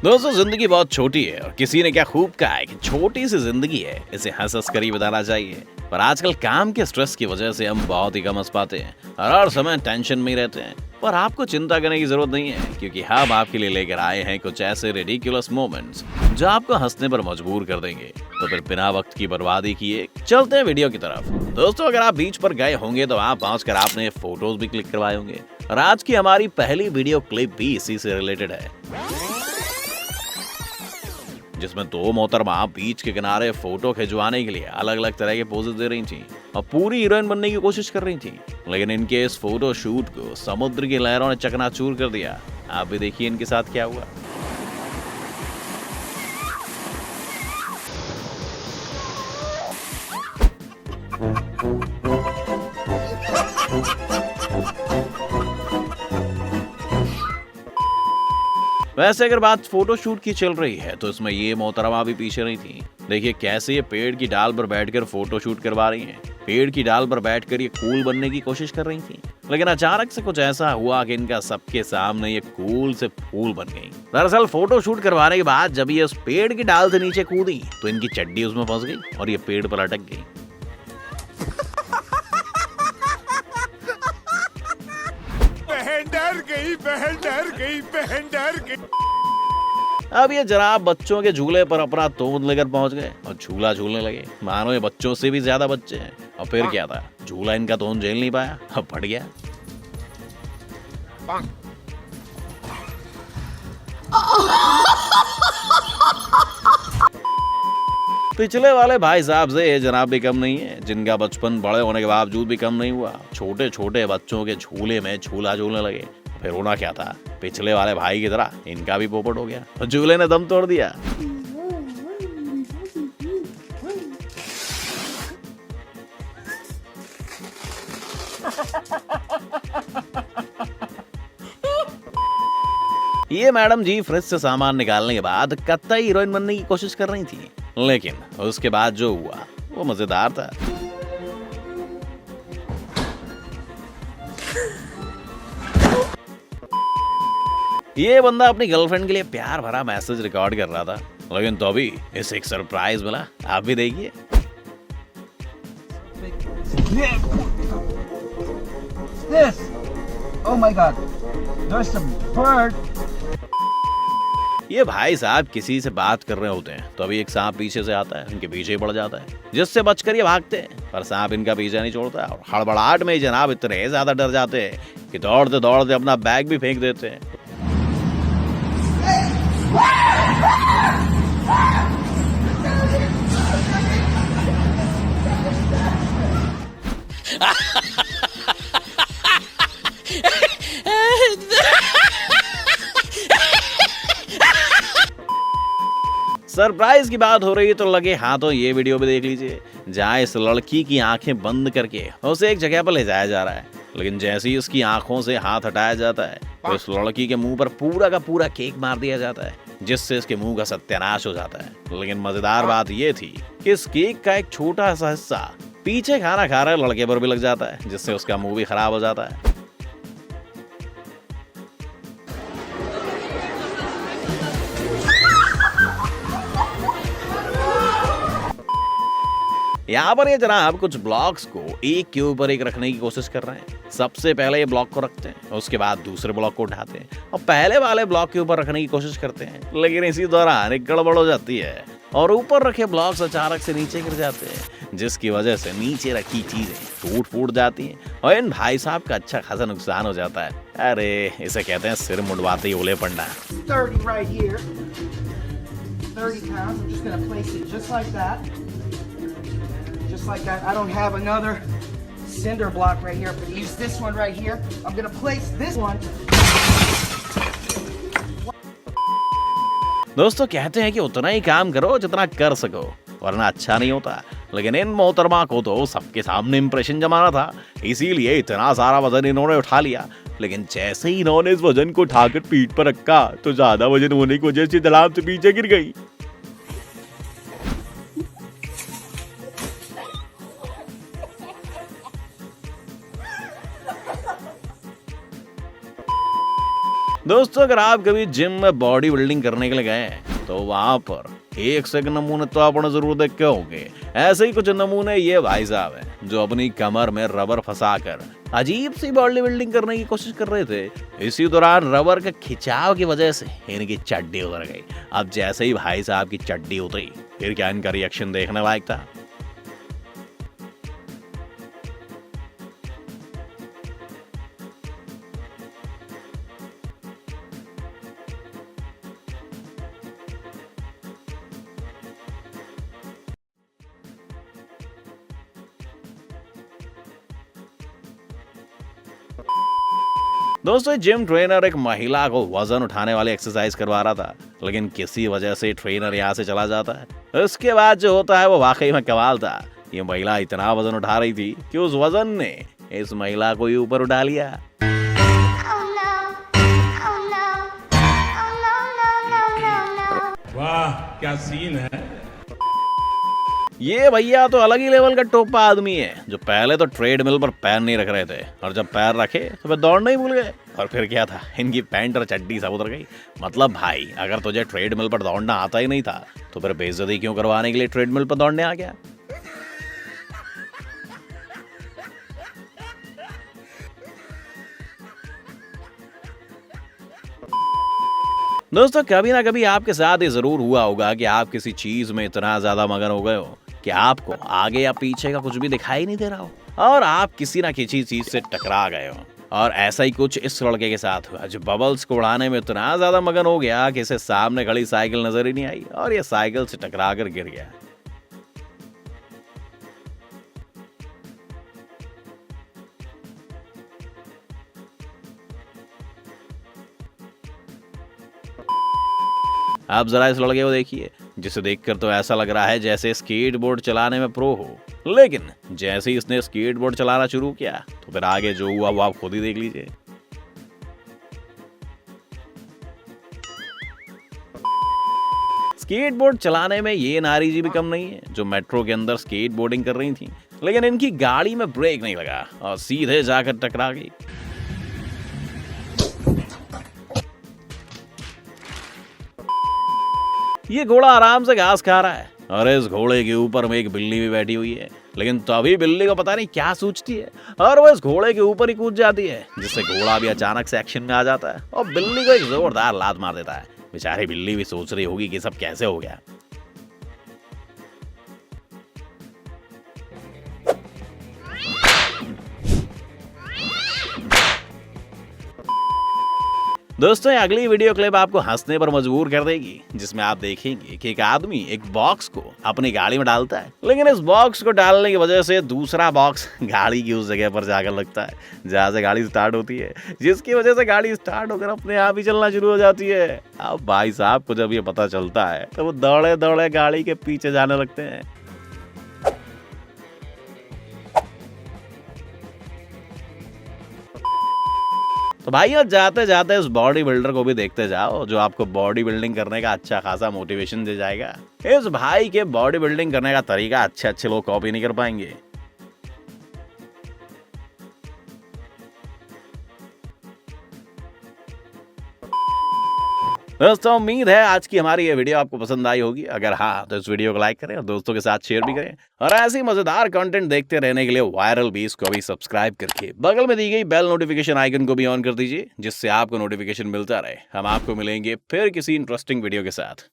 दोस्तों, जिंदगी बहुत छोटी है और किसी ने क्या खूब कहा है कि छोटी सी जिंदगी है, इसे हंस हंस कर ही बिताना चाहिए। पर आजकल काम के स्ट्रेस की वजह से हम बहुत ही कम हंस पाते हैं और हर समय टेंशन में ही रहते हैं। पर आपको चिंता करने की जरूरत नहीं है, क्योंकि हम आपके लिए लेकर आए हैं कुछ ऐसे रिडिकुलस मोमेंट्स जो आपको हंसने पर मजबूर कर देंगे। तो फिर बिना वक्त की बर्बादी किए चलते हैं वीडियो की तरफ। दोस्तों, अगर आप बीच पर गए होंगे तो वहाँ पहुँच कर आपने फोटोज भी क्लिक करवाए होंगे और आज की हमारी पहली वीडियो क्लिप भी इसी से रिलेटेड है, जिसमें दो मोहतरमा बीच के किनारे फोटो खिंचवाने के लिए अलग अलग तरह के पोजेस दे रही थी और पूरी हीरोइन बनने की कोशिश कर रही थी। लेकिन इनके इस फोटो शूट को समुद्र की लहरों ने चकनाचूर कर दिया। आप भी देखिए इनके साथ क्या हुआ। वैसे अगर बात फोटोशूट की चल रही है तो इसमें ये मोहतरमा भी पीछे नहीं थी। देखिए कैसे ये पेड़ की डाल पर बैठकर फोटोशूट करवा रही हैं। पेड़ की डाल पर बैठकर ये कूल बनने की कोशिश कर रही थी, लेकिन अचानक से कुछ ऐसा हुआ कि इनका सबके सामने ये कूल से फूल बन गई। दरअसल फोटोशूट करवाने के बाद जब ये उस पेड़ की डाल से नीचे कूदी तो इनकी चड्डी उसमें फंस गई और ये पेड़ पर अटक गई। बहन डर गई। अब ये जनाब बच्चों के झूले पर अपना तोंद लेकर पहुंच गए और झूला झूलने लगे, मानो ये बच्चों से भी ज्यादा बच्चे हैं। और फिर क्या था, झूला इनका तोंद झेल नहीं पाया, अब फट गया। पिछले वाले भाई साहब से ये जनाब भी कम नहीं है, जिनका बचपन बड़े होने के बावजूद भी कम नहीं हुआ। छोटे छोटे बच्चों के झूले में झूला झूलने लगे। फिर होना क्या था, पिछले वाले भाई की तरह इनका भी पोपट हो गया और झूले ने दम तोड़ दिया। ये मैडम जी फ्रिज से सामान निकालने के बाद कतई हीरोइन बनने की कोशिश कर रही थी, लेकिन उसके बाद जो हुआ वो मजेदार था। ये बंदा अपनी गर्लफ्रेंड के लिए प्यार भरा मैसेज रिकॉर्ड कर रहा था, लेकिन तो अभी इसे एक सरप्राइज मिला। आप भी देखिए। Oh my God, there's a bird. ये भाई साहब किसी से बात कर रहे होते हैं तो अभी एक सांप पीछे से आता है, उनके पीछे ही पड़ जाता है, जिससे बचकर ये भागते हैं। पर सांप इनका पीछा नहीं छोड़ता और हड़बड़ाहट में जनाब इतने ज्यादा डर जाते हैं कि दौड़ते दौड़ते अपना बैग भी फेंक देते हैं। सरप्राइज की बात हो रही है तो लगे हाथों ये वीडियो भी देख लीजिए, जहाँ इस लड़की की आंखें बंद करके उसे एक जगह पर ले जाया जा रहा है। लेकिन जैसे ही उसकी आंखों से हाथ हटाया जाता है तो इस लड़की के मुंह पर पूरा का पूरा केक मार दिया जाता है, जिससे इसके मुंह का सत्यानाश हो जाता है। लेकिन मजेदार बात ये थी कि इस केक का एक छोटा सा हिस्सा पीछे खाना खा रहे लड़के पर भी लग जाता है, जिससे उसका मुंह भी खराब हो जाता है। यहाँ पर ये जनाब कुछ ब्लॉक्स को एक के ऊपर एक रखने की कोशिश कर रहे हैं। सबसे पहले ये ब्लॉक को रखते हैं, उसके बाद दूसरे ब्लॉक को उठाते हैं और पहले वाले ब्लॉक के ऊपर रखने की कोशिश करते हैं, लेकिन इसी दौरान एक गड़बड़ हो जाती है और ऊपर रखे ब्लॉक्स अचानक से नीचे गिर जाते हैं, जिसकी वजह से नीचे रखी चीजें टूट फूट जाती हैं और इन भाई साहब का अच्छा खासा नुकसान हो जाता है। अरे इसे कहते हैं सिर मुंडवाते ही ओले पड़ना। 30 right here. 30 pounds. I'm just going to place it just like that. Just like that. I don't have another cinder block right here. I'm going to use this one right here. I'm going to place this one. दोस्तों, कहते हैं कि उतना ही काम करो जितना कर सको, वरना अच्छा नहीं होता। लेकिन इन मोहतरमा को तो सबके सामने इंप्रेशन जमाना था, इसीलिए इतना सारा वजन इन्होंने उठा लिया। लेकिन जैसे ही इन्होंने इस वजन को उठाकर पीठ पर रखा तो ज्यादा वजन होने की वजह से जनाब से पीछे गिर गई। दोस्तों अगर आप कभी जिम में बॉडी बिल्डिंग करने के लिए गए हैं तो वहां पर एक से एक नमूने तो आपने जरूर देखे होंगे। ऐसे ही कुछ नमूने ये भाई साहब हैं जो अपनी कमर में रबर फंसाकर अजीब सी बॉडी बिल्डिंग करने की कोशिश कर रहे थे। इसी दौरान रबर के खिंचाव की वजह से इनकी चड्डी उतर गई। अब जैसे ही भाई साहब की चड्डी उतरी फिर क्या इनका रिएक्शन देखने लायक था। दोस्तों जिम ट्रेनर एक महिला को वजन उठाने वाली एक्सरसाइज करवा रहा था, लेकिन किसी वजह से ट्रेनर यहाँ से चला जाता है। उसके बाद जो होता है वो वाकई में कमाल था। ये महिला इतना वजन उठा रही थी कि उस वजन ने इस महिला को ही ऊपर उठा लिया। वाह क्या सीन है। ये भैया तो अलग ही लेवल का टोपा आदमी है जो पहले तो ट्रेडमिल पर पैर नहीं रख रहे थे और जब पैर रखे तो वे दौड़ना ही भूल गए। और फिर क्या था, इनकी पैंट और चड्डी सब उतर गई। मतलब भाई अगर तुझे ट्रेडमिल पर दौड़ना आता ही नहीं था तो फिर बेइज्जती क्यों करवाने के लिए ट्रेडमिल पर दौड़ने आ गया। दोस्तों कभी ना कभी आपके साथ ये जरूर हुआ होगा कि आप किसी चीज में इतना ज्यादा मगन हो गए हो कि आपको आगे या पीछे का कुछ भी दिखाई नहीं दे रहा हो और आप किसी ना किसी चीज से टकरा गए हो। और ऐसा ही कुछ इस लड़के के साथ हुआ जो बबल्स को उड़ाने में इतना ज्यादा मगन हो गया कि इसे सामने खड़ी साइकिल नजर ही नहीं आई और ये साइकिल से टकरा कर गिर गया। आप जरा इस लड़के को देखिए जिसे देखकर तो ऐसा लग रहा है जैसे स्केटबोर्ड चलाने में प्रो हो, लेकिन जैसे ही इसने स्केटबोर्ड चलाना शुरू किया तो फिर आगे जो हुआ वो आप खुद ही देख लीजिए। स्केटबोर्ड चलाने में ये नारी जी भी कम नहीं है जो मेट्रो के अंदर स्केटबोर्डिंग कर रही थी, लेकिन इनकी गाड़ी में ब्रेक नहीं लगा और सीधे जाकर टकरा गई। ये घोड़ा आराम से घास खा रहा है और इस घोड़े के ऊपर में एक बिल्ली भी बैठी हुई है, लेकिन तभी बिल्ली को पता नहीं क्या सोचती है और वो इस घोड़े के ऊपर ही कूद जाती है, जिससे घोड़ा भी अचानक से एक्शन में आ जाता है और बिल्ली को एक जोरदार लात मार देता है। बेचारी बिल्ली भी सोच रही होगी कि सब कैसे हो गया। दोस्तों ये अगली वीडियो क्लिप आपको हंसने पर मजबूर कर देगी, जिसमें आप देखेंगे कि एक आदमी एक बॉक्स को अपनी गाड़ी में डालता है, लेकिन इस बॉक्स को डालने की वजह से दूसरा बॉक्स गाड़ी की उस जगह पर जाकर लगता है जहां से गाड़ी स्टार्ट होती है, जिसकी वजह से गाड़ी स्टार्ट होकर अपने आप ही चलना शुरू हो जाती है। अब भाई साहब को जब ये पता चलता है तो वो दौड़े दौड़े गाड़ी के पीछे जाने लगते हैं। तो भाइयों जाते जाते इस बॉडी बिल्डर को भी देखते जाओ जो आपको बॉडी बिल्डिंग करने का अच्छा खासा मोटिवेशन दे जाएगा। इस भाई के बॉडी बिल्डिंग करने का तरीका अच्छे लोग कॉपी नहीं कर पाएंगे। दोस्तों उम्मीद है आज की हमारी ये वीडियो आपको पसंद आई होगी। अगर हाँ तो इस वीडियो को लाइक करें और दोस्तों के साथ शेयर भी करें और ऐसी मजेदार कंटेंट देखते रहने के लिए वायरल बीस को भी सब्सक्राइब करके बगल में दी गई बेल नोटिफिकेशन आइकन को भी ऑन कर दीजिए, जिससे आपको नोटिफिकेशन मिलता रहे। हम आपको मिलेंगे फिर किसी इंटरेस्टिंग वीडियो के साथ।